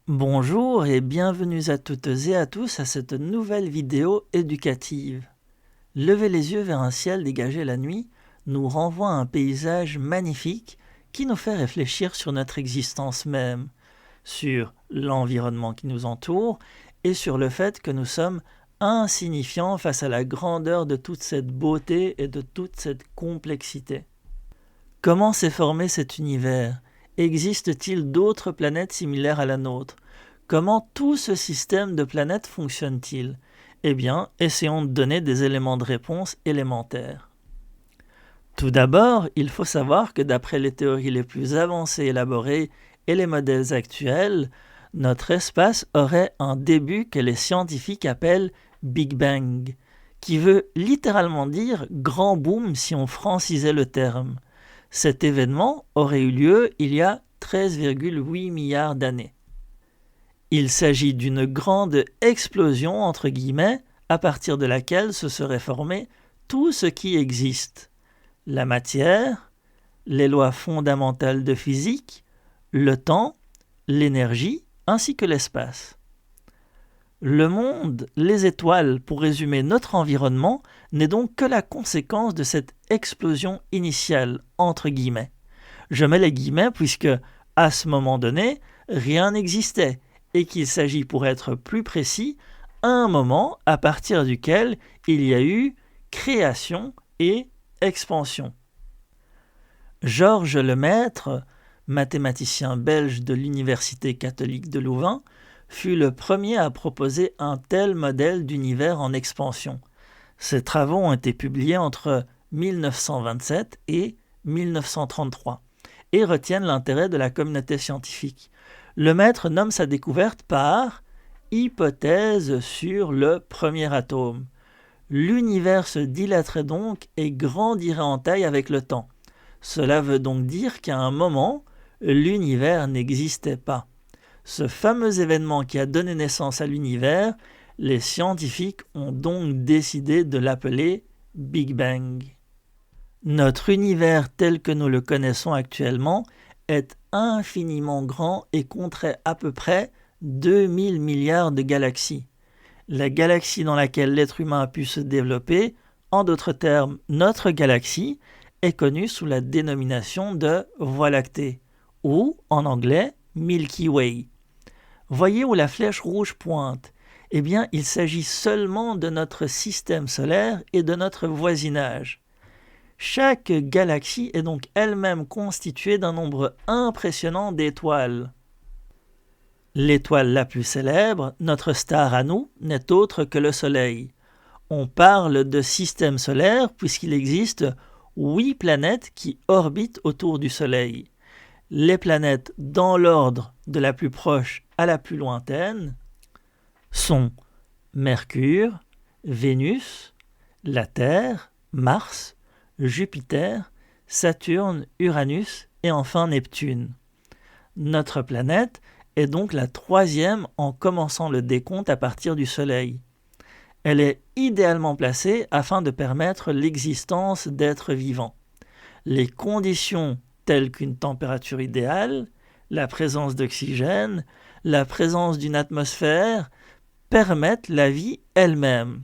Bonjour et bienvenue à toutes et à tous à cette nouvelle vidéo éducative. Lever les yeux vers un ciel dégagé la nuit nous renvoie à un paysage magnifique qui nous fait réfléchir sur notre existence même, sur l'environnement qui nous entoure et sur le fait que nous sommes insignifiants face à la grandeur de toute cette beauté et de toute cette complexité. Comment s'est formé cet univers ? Existe-t-il d'autres planètes similaires à la nôtre ? Comment tout ce système de planètes fonctionne-t-il ? Eh bien, essayons de donner des éléments de réponse élémentaires. Tout d'abord, il faut savoir que d'après les théories les plus avancées et élaborées et les modèles actuels, notre espace aurait un début que les scientifiques appellent Big Bang, qui veut littéralement dire grand boom si on francisait le terme. Cet événement aurait eu lieu il y a 13,8 milliards d'années. Il s'agit d'une grande explosion, entre guillemets, à partir de laquelle se serait formé tout ce qui existe. La matière, les lois fondamentales de physique, le temps, l'énergie, ainsi que l'espace. Le monde, les étoiles, pour résumer notre environnement, n'est donc que la conséquence de cette explosion initiale, entre guillemets. Je mets les guillemets puisque, à ce moment donné, rien n'existait, et qu'il s'agit, pour être plus précis, un moment à partir duquel il y a eu création et expansion. Georges Lemaître, mathématicien belge de l'Université catholique de Louvain, fut le premier à proposer un tel modèle d'univers en expansion. Ses travaux ont été publiés entre 1927 et 1933 et retiennent l'intérêt de la communauté scientifique. Lemaître nomme sa découverte par « hypothèse sur le premier atome ». L'univers se dilaterait donc et grandirait en taille avec le temps. Cela veut donc dire qu'à un moment, l'univers n'existait pas. Ce fameux événement qui a donné naissance à l'univers, les scientifiques ont donc décidé de l'appeler Big Bang. Notre univers tel que nous le connaissons actuellement est infiniment grand et compterait à peu près 2000 milliards de galaxies. La galaxie dans laquelle l'être humain a pu se développer, en d'autres termes notre galaxie, est connue sous la dénomination de Voie lactée, ou en anglais Milky Way. Voyez où la flèche rouge pointe. Eh bien, il s'agit seulement de notre système solaire et de notre voisinage. Chaque galaxie est donc elle-même constituée d'un nombre impressionnant d'étoiles. L'étoile la plus célèbre, notre star à nous, n'est autre que le Soleil. On parle de système solaire puisqu'il existe 8 planètes qui orbitent autour du Soleil. Les planètes dans l'ordre de la plus proche à la plus lointaine sont Mercure, Vénus, la Terre, Mars, Jupiter, Saturne, Uranus et enfin Neptune. Notre planète est donc la troisième en commençant le décompte à partir du Soleil. Elle est idéalement placée afin de permettre l'existence d'êtres vivants. Les conditions telles qu'une température idéale, la présence d'oxygène, la présence d'une atmosphère, permettent la vie elle-même.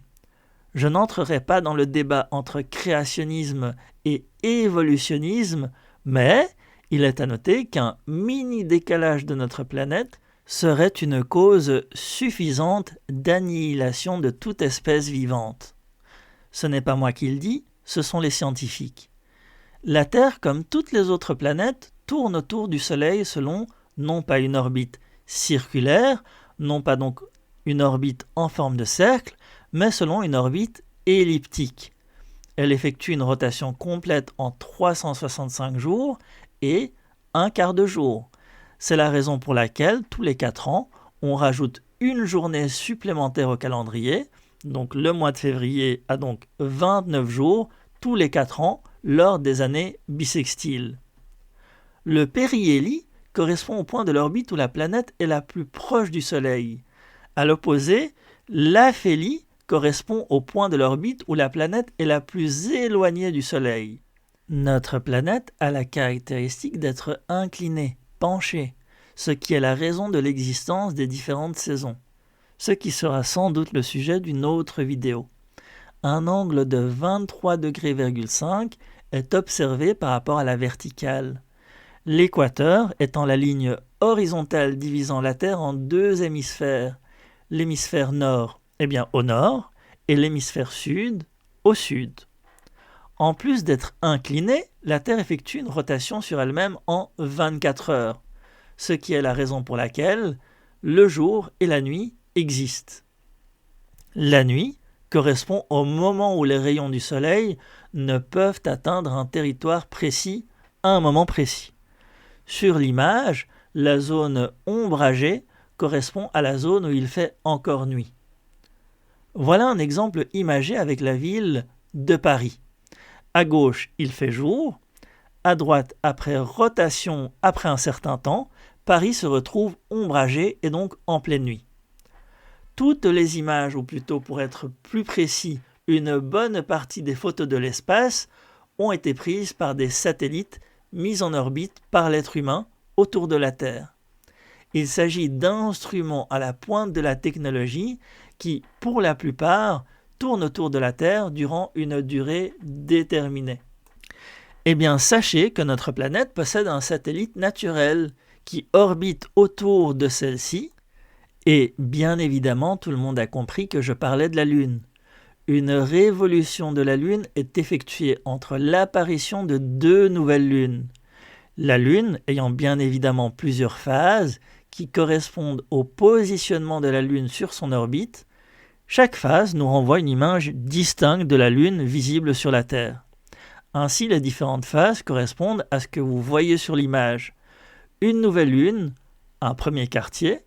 Je n'entrerai pas dans le débat entre créationnisme et évolutionnisme, mais il est à noter qu'un mini décalage de notre planète serait une cause suffisante d'annihilation de toute espèce vivante. Ce n'est pas moi qui le dis, ce sont les scientifiques. La Terre, comme toutes les autres planètes, tourne autour du Soleil selon non pas une orbite circulaire, non pas donc une orbite en forme de cercle, mais selon une orbite elliptique. Elle effectue une rotation complète en 365 jours et un quart de jour. C'est la raison pour laquelle, tous les 4 ans, on rajoute une journée supplémentaire au calendrier. Donc le mois de février a donc 29 jours tous les 4 ans lors des années bissextiles. Le périhélie correspond au point de l'orbite où la planète est la plus proche du Soleil. À l'opposé, l'aphélie correspond au point de l'orbite où la planète est la plus éloignée du Soleil. Notre planète a la caractéristique d'être inclinée, penchée. ce qui est la raison de l'existence des différentes saisons, ce qui sera sans doute le sujet d'une autre vidéo. Un angle de 23,5 degrés est observé par rapport à la verticale. L'équateur étant la ligne horizontale divisant la Terre en deux hémisphères, l'hémisphère nord au nord et l'hémisphère sud au sud. En plus d'être inclinée, la Terre effectue une rotation sur elle-même en 24 heures, ce qui est la raison pour laquelle le jour et la nuit existent. La nuit correspond au moment où les rayons du soleil ne peuvent atteindre un territoire précis à un moment précis. Sur l'image, la zone ombragée correspond à la zone où il fait encore nuit. Voilà un exemple imagé avec la ville de Paris. À gauche, il fait jour. À droite, après rotation après un certain temps, Paris se retrouve ombragé et donc en pleine nuit. Toutes les images, ou plutôt pour être plus précis, une bonne partie des photos de l'espace ont été prises par des satellites mis en orbite par l'être humain autour de la Terre. Il s'agit d'instruments à la pointe de la technologie qui, pour la plupart, tournent autour de la Terre durant une durée déterminée. Eh bien, sachez que notre planète possède un satellite naturel qui orbite autour de celle-ci, et bien évidemment, tout le monde a compris que je parlais de la Lune. Une révolution de la Lune est effectuée entre l'apparition de deux nouvelles lunes. La Lune ayant bien évidemment plusieurs phases qui correspondent au positionnement de la Lune sur son orbite, chaque phase nous renvoie une image distincte de la Lune visible sur la Terre. Ainsi, les différentes phases correspondent à ce que vous voyez sur l'image. Une nouvelle Lune, un premier quartier,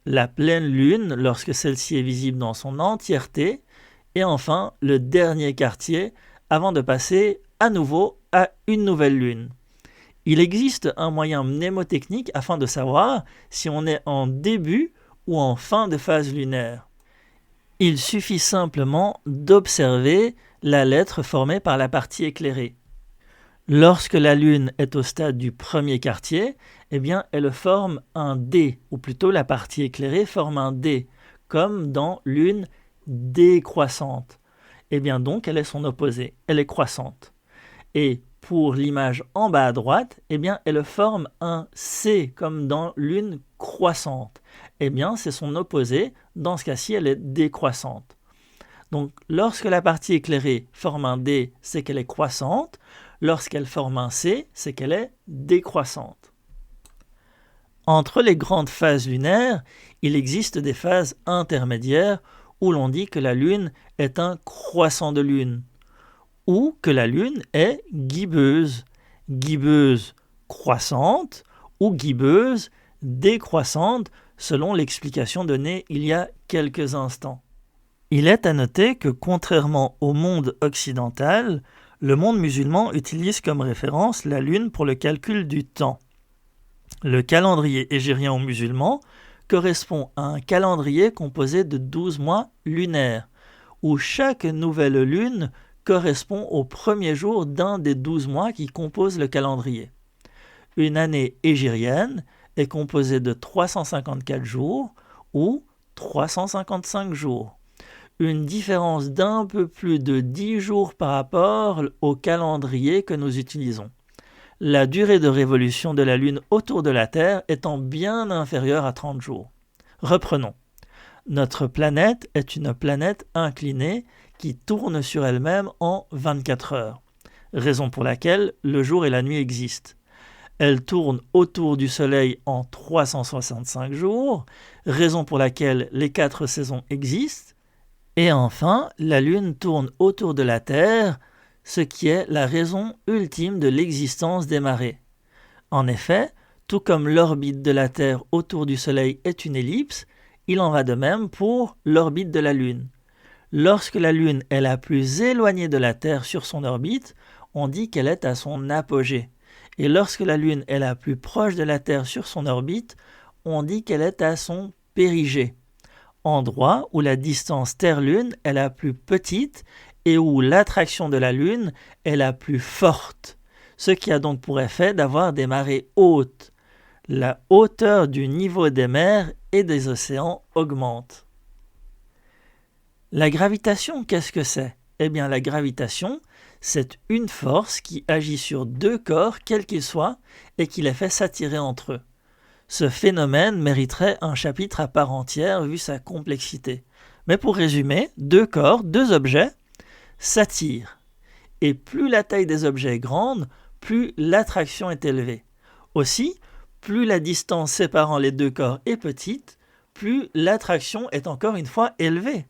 la pleine Lune lorsque celle-ci est visible dans son entièreté, et enfin le dernier quartier avant de passer à nouveau à une nouvelle Lune. Il existe un moyen mnémotechnique afin de savoir si on est en début ou en fin de phase lunaire. Il suffit simplement d'observer la lettre formée par la partie éclairée. Lorsque la Lune est au stade du premier quartier, elle forme un D, ou plutôt la partie éclairée forme un D, comme dans Lune décroissante. Donc elle est son opposé, elle est croissante. Et pour l'image en bas à droite, elle forme un C, comme dans Lune croissante. C'est son opposé, dans ce cas-ci, elle est décroissante. Donc, lorsque la partie éclairée forme un D, c'est qu'elle est croissante. Lorsqu'elle forme un C, c'est qu'elle est décroissante. Entre les grandes phases lunaires, il existe des phases intermédiaires où l'on dit que la Lune est un croissant de Lune, ou que la Lune est gibbeuse croissante ou gibbeuse décroissante, selon l'explication donnée il y a quelques instants. Il est à noter que contrairement au monde occidental, le monde musulman utilise comme référence la Lune pour le calcul du temps. Le calendrier hégérien ou musulman correspond à un calendrier composé de 12 mois lunaires, où chaque nouvelle lune correspond au premier jour d'un des 12 mois qui composent le calendrier. Une année hégérienne est composée de 354 jours ou 355 jours. Une différence d'un peu plus de 10 jours par rapport au calendrier que nous utilisons. La durée de révolution de la Lune autour de la Terre étant bien inférieure à 30 jours. Reprenons. Notre planète est une planète inclinée qui tourne sur elle-même en 24 heures, raison pour laquelle le jour et la nuit existent. Elle tourne autour du Soleil en 365 jours, raison pour laquelle les 4 saisons existent. Et enfin, la Lune tourne autour de la Terre, ce qui est la raison ultime de l'existence des marées. En effet, tout comme l'orbite de la Terre autour du Soleil est une ellipse, il en va de même pour l'orbite de la Lune. Lorsque la Lune est la plus éloignée de la Terre sur son orbite, on dit qu'elle est à son apogée. Et lorsque la Lune est la plus proche de la Terre sur son orbite, on dit qu'elle est à son périgée. Endroit où la distance Terre-Lune est la plus petite et où l'attraction de la Lune est la plus forte, ce qui a donc pour effet d'avoir des marées hautes. la hauteur du niveau des mers et des océans augmente. La gravitation, qu'est-ce que c'est ? Eh bien, la gravitation, c'est une force qui agit sur deux corps, quels qu'ils soient, et qui les fait s'attirer entre eux. Ce phénomène mériterait un chapitre à part entière vu sa complexité. Mais pour résumer, deux corps, deux objets, s'attirent. Et plus la taille des objets est grande, plus l'attraction est élevée. Aussi, plus la distance séparant les deux corps est petite, plus l'attraction est encore une fois élevée.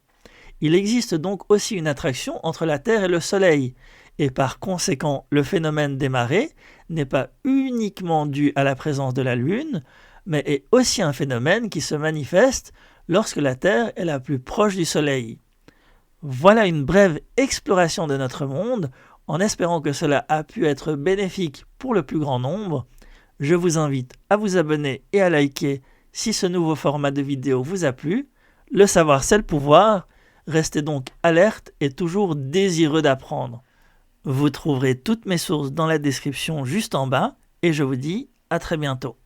Il existe donc aussi une attraction entre la Terre et le Soleil, et par conséquent, le phénomène des marées n'est pas uniquement dû à la présence de la Lune, mais est aussi un phénomène qui se manifeste lorsque la Terre est la plus proche du Soleil. Voilà une brève exploration de notre monde, en espérant que cela a pu être bénéfique pour le plus grand nombre. Je vous invite à vous abonner et à liker si ce nouveau format de vidéo vous a plu. Le savoir, c'est le pouvoir. Restez donc alerte et toujours désireux d'apprendre. Vous trouverez toutes mes sources dans la description juste en bas et je vous dis à très bientôt.